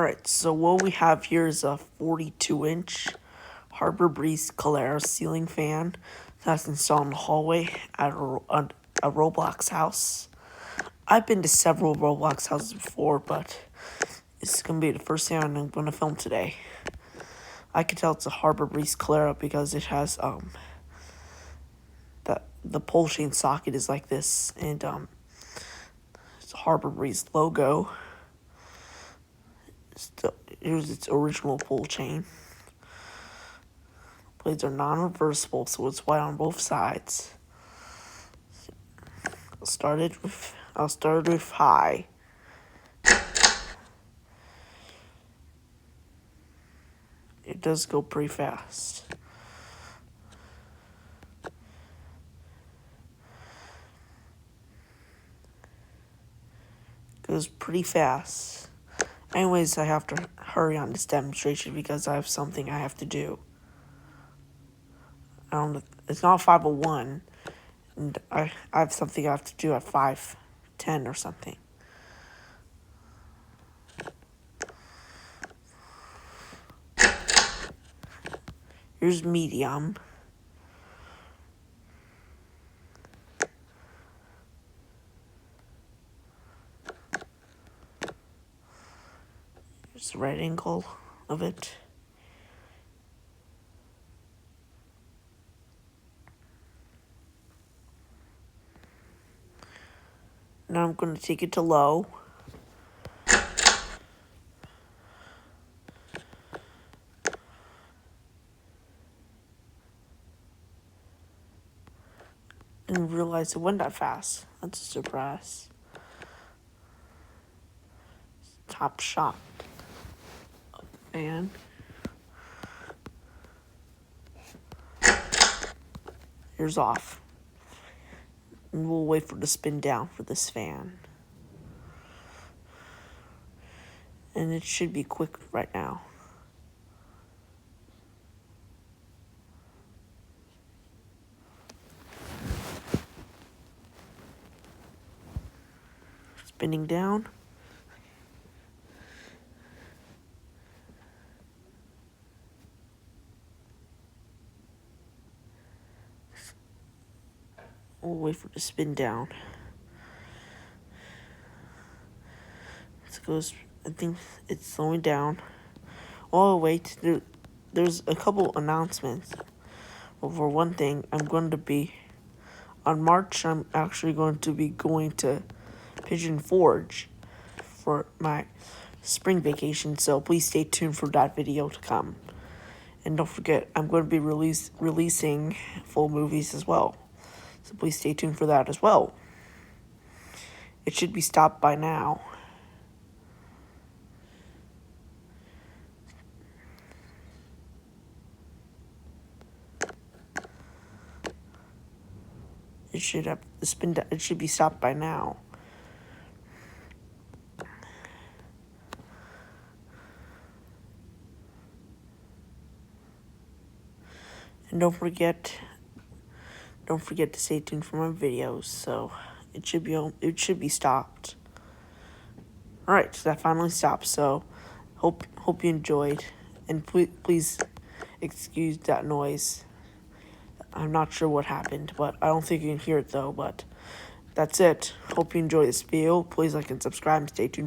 Alright, so what we have here is a 42-inch Harbor Breeze Calera ceiling fan that's installed in the hallway at a Roblox house. I've been to several Roblox houses before, but this is going to be the first thing I'm going to film today. I can tell it's a Harbor Breeze Calera because it has the pole chain socket is like this, and it's a Harbor Breeze logo. Here's its original pull chain. Blades are non-reversible, so it's wide on both sides. I'll start with high. It does go pretty fast. Goes pretty fast. Anyways, I have to hurry on this demonstration because I have something I have to do. It's not 5:01, and I have something I have to do at 5:10 or something. Here's medium. Here's the right angle of it. Now I'm going to take it to low. And realize it went that fast. That's a surprise. Top shot. And here's off. And we'll wait for it to spin down for this fan. And it should be quick right now. Spinning down. We'll wait for it to spin down. I think it's slowing down. Oh, wait, there's a couple announcements. Well, for one thing, on March, I'm actually going to be going to Pigeon Forge for my spring vacation, so please stay tuned for that video to come. And don't forget, I'm going to be releasing full movies as well. So please stay tuned for that as well. It should be stopped by now. It should be stopped by now. And don't forget to stay tuned for my videos. So it should be stopped. All right, so that finally stopped. So hope you enjoyed, and please excuse that noise. I'm not sure what happened, but I don't think you can hear it though. But that's it. Hope you enjoyed this video. Please like and subscribe and stay tuned